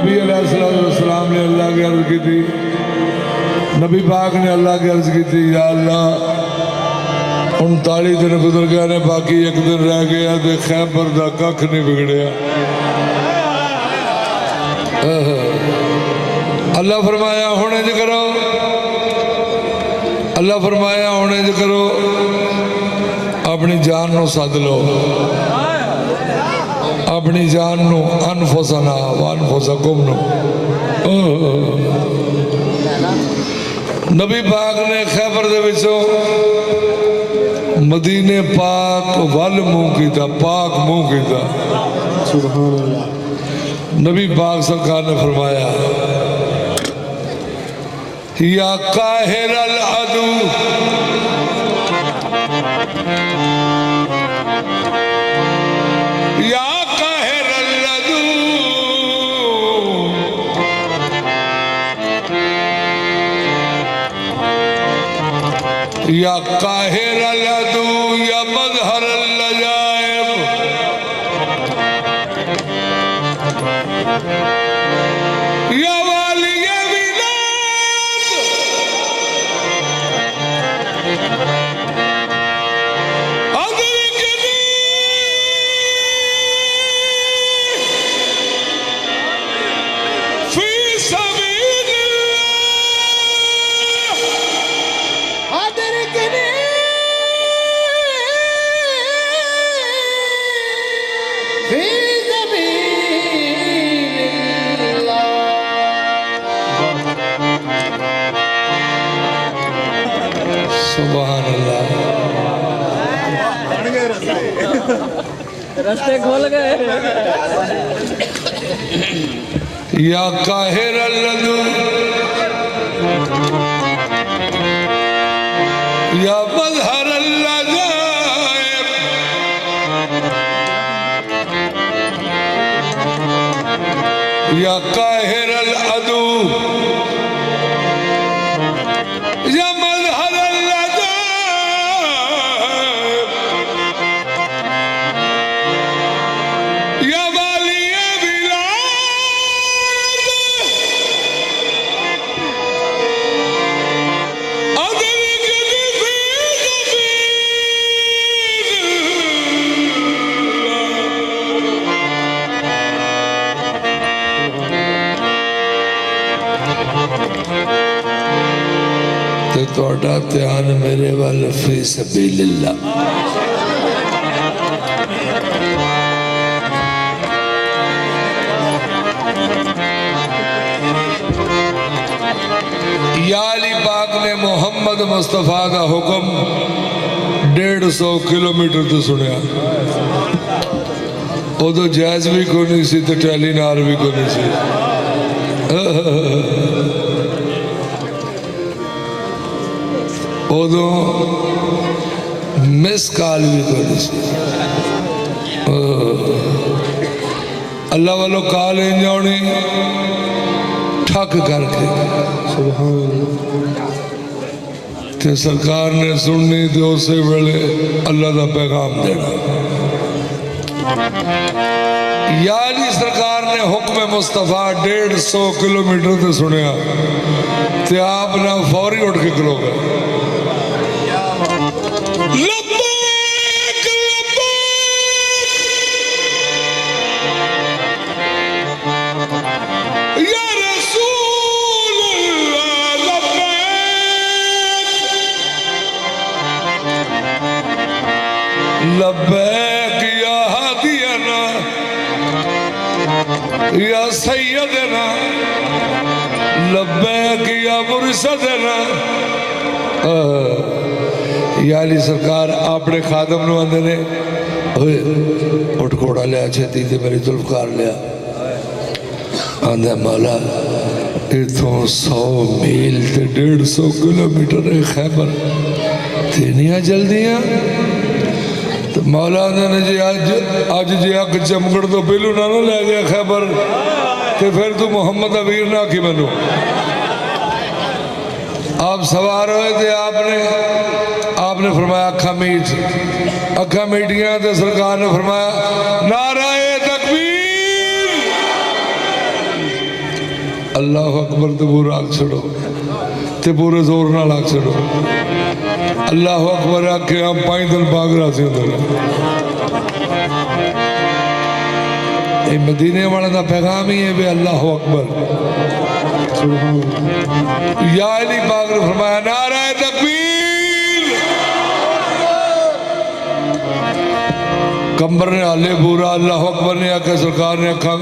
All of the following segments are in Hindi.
नबी अलैहिस्सलाम ने अल्लाह की अर्ज की थी, नबी पाक ने अल्लाह की अर्ज की थी, या अल्लाह 39 दिन गुजर गए ने, बाकी एक दिन रह गया तो खैबर का कख नहीं बिगड़िया। अल्लाह फरमाया हुण इंज करो, अल्लाह फरमाया हुण इंज करो, अपनी जान नू सद लो, अपनी जान नू अनफुसना व अनफुसकुम नू। नबी पाक ने खैबर दे विचों मदीने पाक वल मुंह कीता, पाक मुंह कीता। सुभान अल्लाह। नबी पाक सरकार ने फरमाया, या काहिरल अदू, या काहिरल अदू, या काहिरल अदू, या मज़हरल लजाइब, या वालिय विलाद, अदरिकनी फी सबीलिल्लाह, अदरिकनी फी सबीलिल्लाह। सुभान अल्लाह। रास्ते खोल गए। या काहिरल अदू, या मज़हरल लजाइब, या काहिरल अदू, या मज़हरल लजाइब, या वालिय विलाद, अदरिकनी फी सबीलिल्लाह। ते तुहाडा ध्यान मेरे वाल फी सबीलिल्लाह। या अली पाक ने मोहम्मद मुस्तफा का हुक्म 150 किलोमीटर तो सुनिया। उदो जैज भी कोई नहीं सी ते टेलीनार भी कोई नहीं सी। उदो मिस कॉल भी कोई नहीं सी। अल्लाह वालों कॉल इंज आनी ठक करके, ते सरकार ने सुननी तो उस वेले अल्लाह का पैगाम देना। यानी सरकार ने हुक्म मुस्तफा 150 किलोमीटर से सुनिया ते आप ना फौरी उठ के खलो गए। लब्बैक या हादियना या सैयदना, लब्बैक या मुर्शदना। या अली सरकार अपने खादम नूं आंदे ने, ओए उठ घोड़ा लिया छेती ते मेरी जुल्फकार लिया। आंदा मौला इथों 100 मील ते 150 किलोमीटर है खैबर, तेनिया जल्दियां। तो मौला ने जी अज जे अग चमकड़ तो पहलू ना लै गया खैबर, तो फिर तू मुहम्मद अमीर ना आखी मैनू। आप सवार हुए थे, आपने फरमाया अखा मीट, अखा मीटियां तो सरकार ने फरमाया नाराए तकबीर, अल्लाह अकबर तो पूरा आग छड़ो ते पूरे जोर नाल आग छड़ो। अल्लाह अकबर आके हम 5 दिन भाग रहा से उधर मदीने वाले का पैगाम ही है वे अल्लाह अकबर। या अली पाक ने फरमाया नारा तकबीर। कंबर ने हाले पूरा अल्लाह अकबर ने आके सरकार ने अखा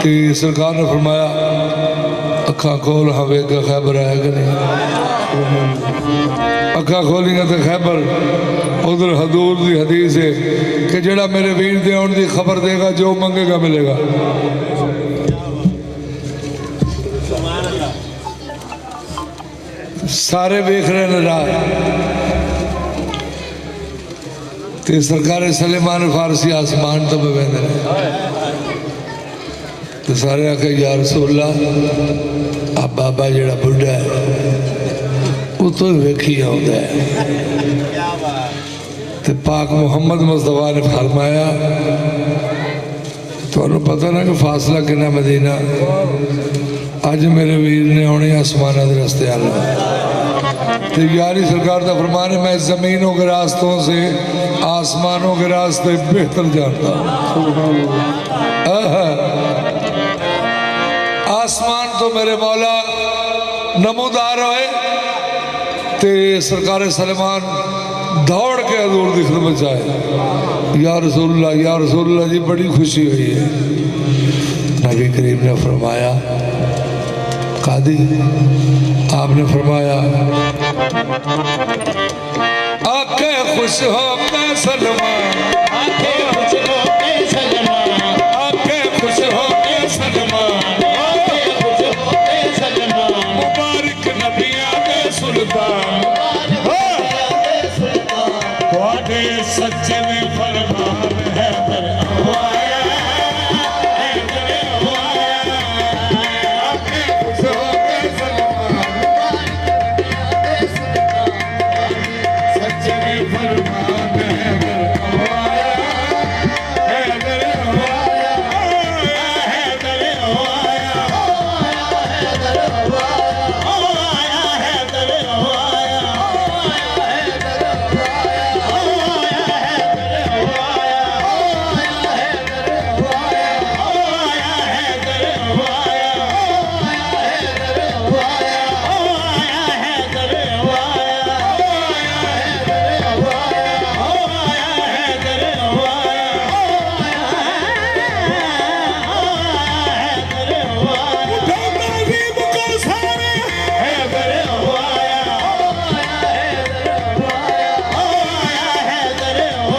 कि सरकार ने फरमाया अखा खोल हाँ वेख खैबर है कि नहीं। अखा खोलियां तो खैबर उधर हजूर की हदीस है कि जेड़ा मेरे वीर दे आने की खबर देगा जो मंगेगा मिलेगा। सारे वेख रहे हैं राह ते सरकार सलेमान फारसी आसमान तो बेंदे तो सारे आखे या रसूल अल्लाह आ बाबा जेड़ा बुढ़ा है उतो वेखी आउंदा है। ते पाक मुहम्मद मुस्तफा ने फरमाया तुहानू पता ना कि फासला कितना मदीना। अज मेरे वीर ने आने आसमाना के रस्ते आना तो यारी सरकार का फरमान है मैं जमीनों के रास्तों से आसमानों के रास्ते बेहतर जानता हूँ। आसमान तो मेरे मौला नमोदार है ते सरकार सलेमान दौड़ के हजूर की खिदमत जाए या रसूलुल्लाह जी बड़ी खुशी हुई है। नबी करीम ने फरमाया कादी आपने फरमाया आके खुश हो के सलमान आके खुश हो के सलमान आके खुश हो के सलमान आके खुश हो के सलमान मुबारक नबियां दे सुल्तान थोड़े सच्चे में फरमान है पर आया है तेरे आया आके खुश हो के सलमान सच्चे में फरमान है पर आया है तेरे आया है तेरे आया है तेरे आया है तेरे आया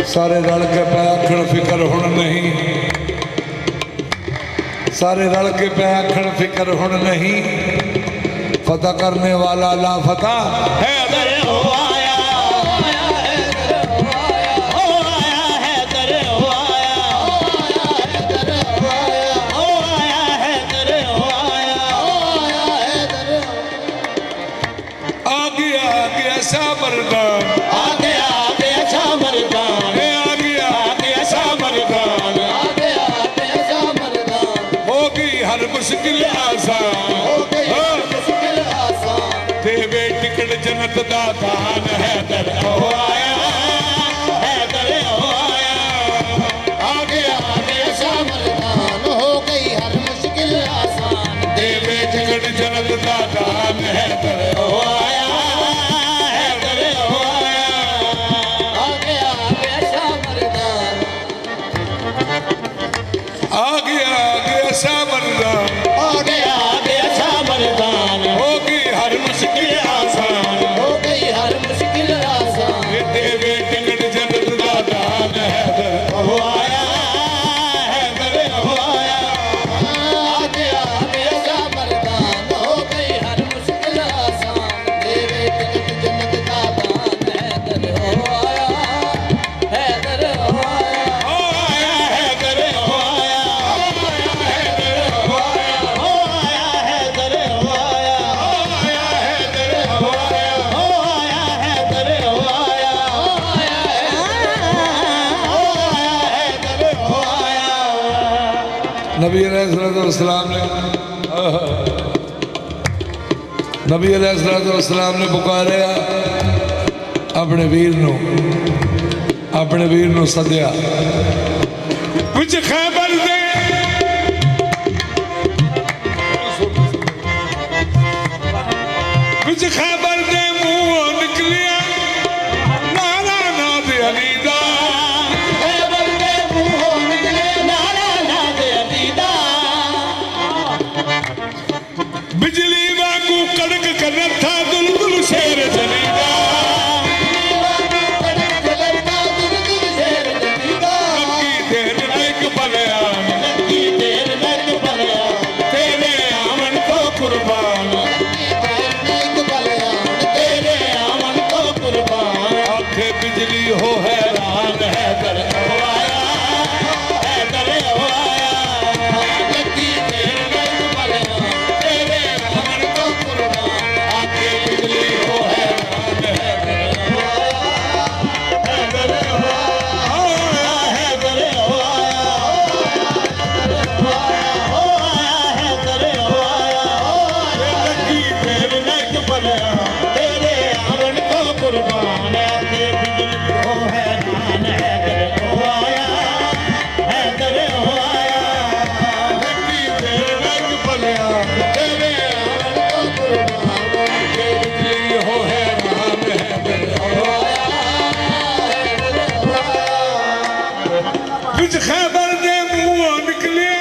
सारे रल के पै आखण फिकर हुण नहीं सारे रल के पै आखण फिकर हुण नहीं फतह करने वाला ला फतह है हर मुश्किल आसान, हो गई हर मुश्किल आसान। देवे टिकट जन्नत दा दान, हैदर ओ आया, हैदर ओ आया। आ गया शाह मर्दान, हो गई हर मुश्किल आसान। देवे टिकट जन्नत दा दान, हैदर ओ आया, हैदर ओ आया। आ गया शाह मर्दान, आ गया शाह मर्दान, आ गया शाह मर्दान। हो गई हर मुश्किल आसान, हो गई हर मुश्किल आसान। देवे टिकट जन्नत दा दान, हैदर ओ आया, हैदर ओ आया। आ गया शाह मर्दान, हो गई हर मुश्किल आसान। देवे टिकट जन्नत का दान, हैदर हो आया, हैदर हो आया। ओ आया, हैदर ओ आया, हो आया हैदर हो आया, ओ आया, हैदर ओ आया। हो आया हैदर हो आया, हो आया हैदर हो आया। नबी अलैहिस्सलाम ने नबी अलैहिस्सलाम ने पुकारिया अपने वीर नू सद्या विच खैबर दे विच खैबर दे मुंह निकलिया नारा नाद अली दा खैबर के मुंहों निकले नारा नाद अली दा। बिजली वांगू कड़क कर था दुलदुल शेर जलीदा लगता दुर्गुल शेर जलीदा। लगी देर एक बलियान लगी देर लग बलिया, तेरे आमन को कुर्बान देर लग बलिया, तेरे आमन को कुर्बान। आंखें बिजली हो हैरान हैदर ओ आया, हैदर ओ आया। लगी देर लग बलिया, तेरे आमन को कुर्बान। आंखें बिजली हो हैरान हैदर हो आया, हैदर हो आया, ओ आया, हैदर ओ आया। हो आया हैदर हो आया, लगी देर एक बलियान तेरे आमन को कुर्बान। आके बिजली हो हैरान, हैदर हो आया, हैदर हो आया। लगी देर एक बलियान तेरे आमन को कुर्बान। आके बिजली हो हैरान हैदर ओ आया। विच खैबर दे मुंह निकले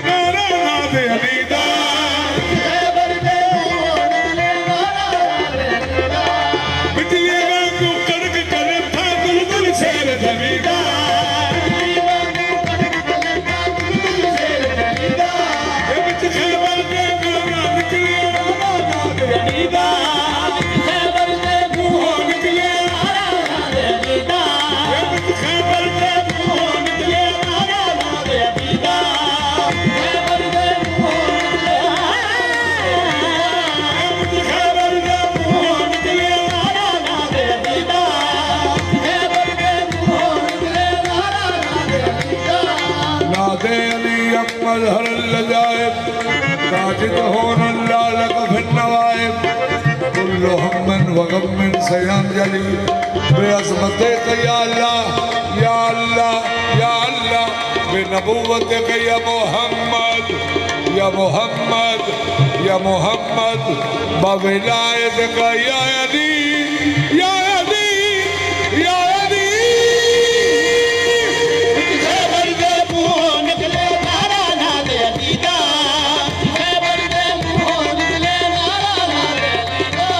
नारा नाद अली दा बिजली वांगू कड़क कर था दुलदुल शेर जलीदा विच खैबर दे नारा निकले नारा नाद अली दा मुंह निकले विच खैबर दे मुंह निकले विच खैबर दे मुंह निकले नादे अली अकमल हर लजाइब साजिद होन लालक फिन नवाइब कुल्लु हमन वगम्मिन सयंजलि बेअज़मतिक या अल्लाह या अल्लाह या अल्लाह बेनबुव्वतिक या मोहम्मद या मोहम्मद या मोहम्मद बविलायतिक या अली या अली या अली खैबर दे मुंहों निकले नारा नाद अली दा। खैबर दे मुंहों निकले नारा नाद अली दा।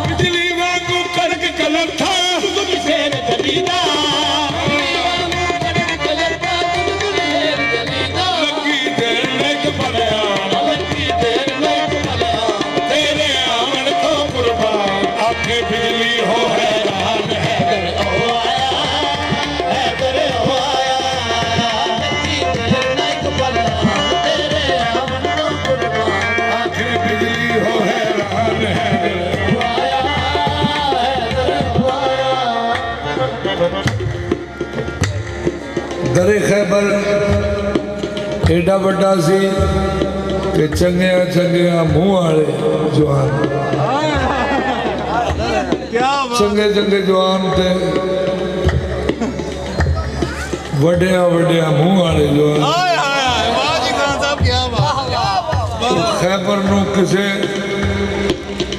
बिजली वांगू कड़क कलर था दुर्गुल शेर जलीदा। लगी देर एक बलियान लगी देर लग बलिया, तेरे आमन को कुर्बान आंखें बिजली हो हैरान हैदर हो आया, हैदर हो आया। लगी देर लग बलिया, तेरे आमन को कुर्बान। आंखें बिजली हो हैरान हैदर हो आया, हैदर हो आया। दरे खैबर एडा बड़ा सी कि चंगिया चंगिया मुंह वाले जवान चंगे चंगे जवान थे वड्डिया वड्डिया मुंह वाले जवान खैबर नू किसे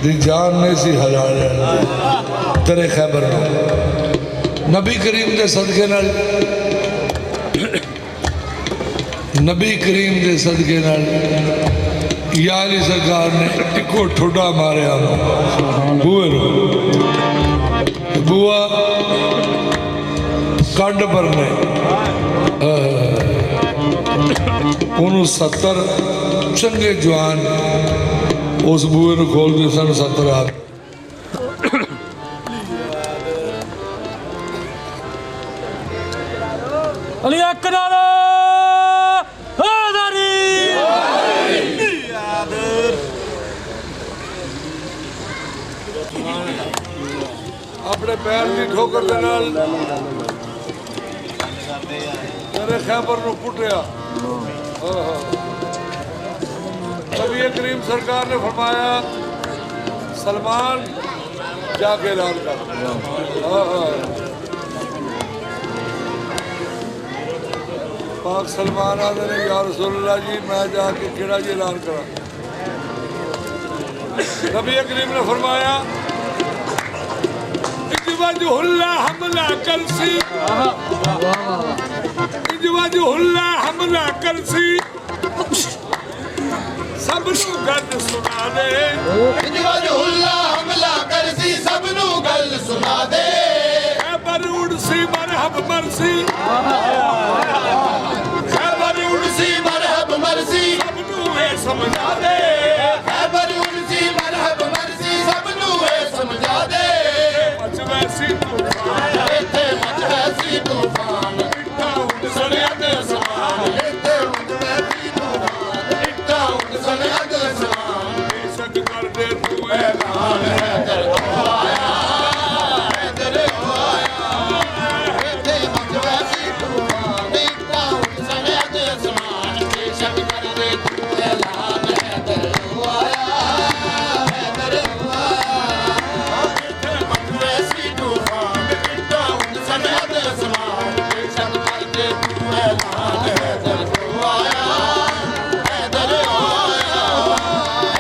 दी जान नहीं सी हला तेरे खैबर नू नबी करीम के सदके नाल नबी करीम के सदके नाल यारी सरकार ने इको ठुडा मारिया बूए नू बुआ कंड भरने उन्होंने 70 चंगे जवान उस बूए नू खोलते सन 70 हाथ अली अकरार अपने पैर की ठोकर दे नाल तेरे खैबर नू पुटिया नबी करीम सरकार ने फरमाया सलमान जाके ऐलान कर पाक सलमान आदे ने या रसूलुल्लाह जी मैं जाके केड़ा जी ऐलान करा नबी करीम ने फरमाया इजवाजुहुल्ला हमला करसी इजवाजुहुल्ला हमला करसी सब नू गल सुना दे इजवाजुहुल्ला हमला करसी सब नू गल सुना दे खैबर उड़सी मरहब मरसी खैबर उड़सी मरहब मरसी सब नू ये समझा दे खैबर उड़सी मरहब मरसी सब नू ये समझा दे वैसी इत्थे मच वैसी तूफान इट्ठा उड़ सड़िया दे समान इत्थे उड़ वैसी तूफान इट्ठा उड़ सड़िया दे समान बेशक कर दे तू ऐलान है दर आया है दर आया इत्थे मच वैसी तूफान इट्ठा उड़ सड़िया दे समान बेशक कर दे तू ऐलान है दर आया है दर आया इत्थे मच वैसी तूफान इट्ठा उड़ सड़िया दे समान बेशक कर दे तू ऐलान है दर आया है दर आया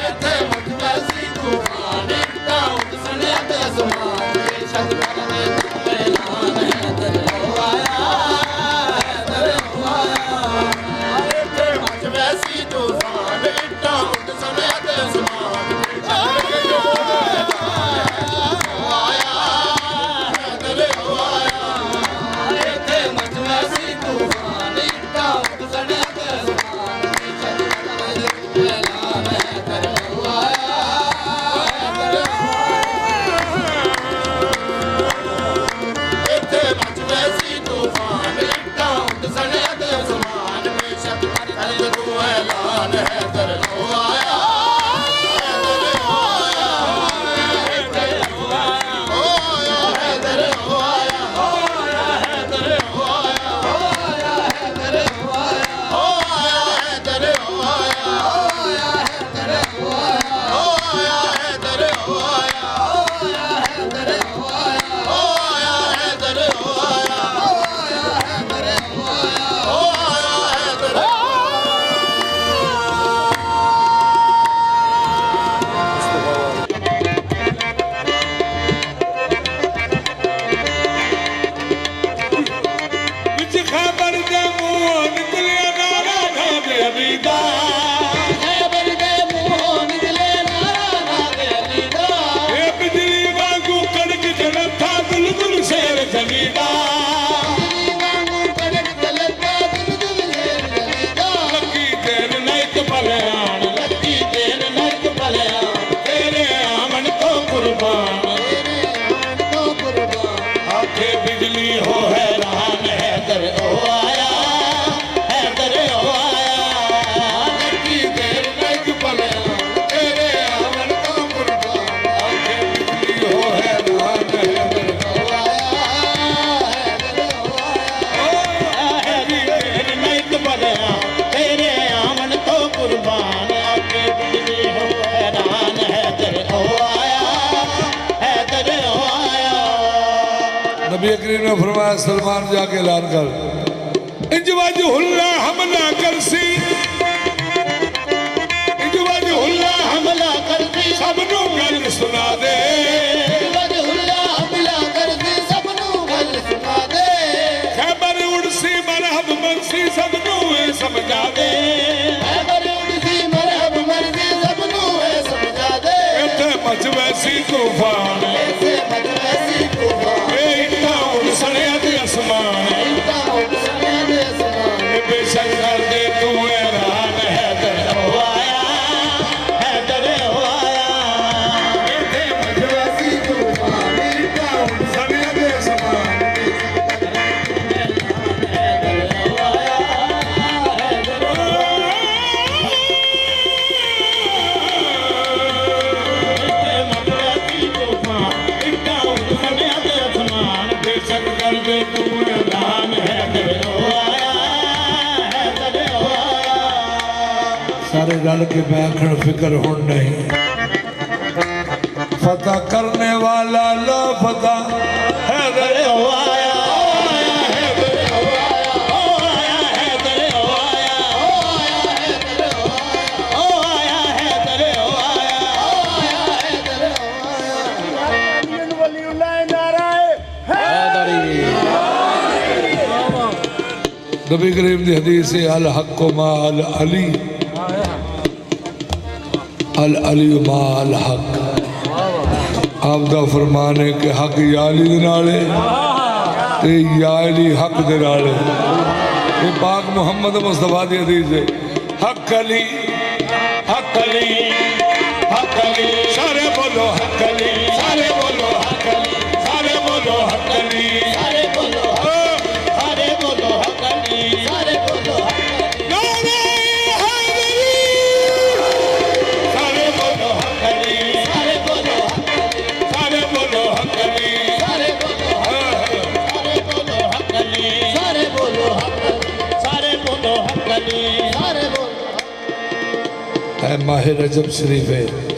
इत्थे मच वैसी तूफान इट्ठा उड़ सड़िया दे समान बेशक कर दे तू ऐलान है दर आया है दर आया इत्थे मच वैसी तूफान इट्ठा उड़ सड़िया दे समान बेशक कर दे तू आया है दर आया इत्थे मच वैसी तूफान इट्ठा उड़ सड़िया दे समान बेशक कर दे तू ऐलान है दर आया है दर इत्थे मच वैसी तूफान इट्ठा उड़ सड़िया दे समान बेशक कर दे तू ऐलान है दर आया नबी करीम ने फरमाया सलमान जाके ऐलान कर इंजवाज हुल्ला हमला करसी इंजवाज हुल्ला हमला करदी सब नू गल सुना दे वजहुल्ला हमला करदी सब नू गल सुना दे खैबर उड़सी मरहब मरसी सब नू ये समझा दे खैबर उड़सी मरहब मरदी सब नू है समझा दे इत्थे मच वैसी तूफान ऐसे मजवैसी तूफान ए इतना उड़सने दे आसमान इतना उड़सने दे समान बेशक कर दे तू ऐलान हैदर हो आया हैदर हो आया इत्थे मजवैसी तूफान इतना उड़सने दे आसमान बेशक कर दे तू ऐलान हैदर हो सारे रल के बैठन फिक्र हो नहीं फतह करने वाला ला फतह हैदर हो आया हैदर हो आया हैदर हो आया हैदर हो आया नबी करीम की हदीस है अल हक मा अल अली अल अली मा अल हक आप दा फरमान है कि हक या अली दे नाल है ते या अली हक दे नाल है ये पाक मुहम्मद मुस्तफा दी हदीस है हक अली हक अली हक अली सारे बोलो हक अली सारे बोलो हक अली सारे बोलो हक अली सारे बोलो सारे बोलो हक अली सारे बोलो हक अली सारे बोलो हक अली सारे बोलो हक सारे बोलो हक अली सारे बोलो सारे बोलो हक अली सारे बोलो हक सारे बोलो हक अली सारे बोलो है माह रजब शरीफ है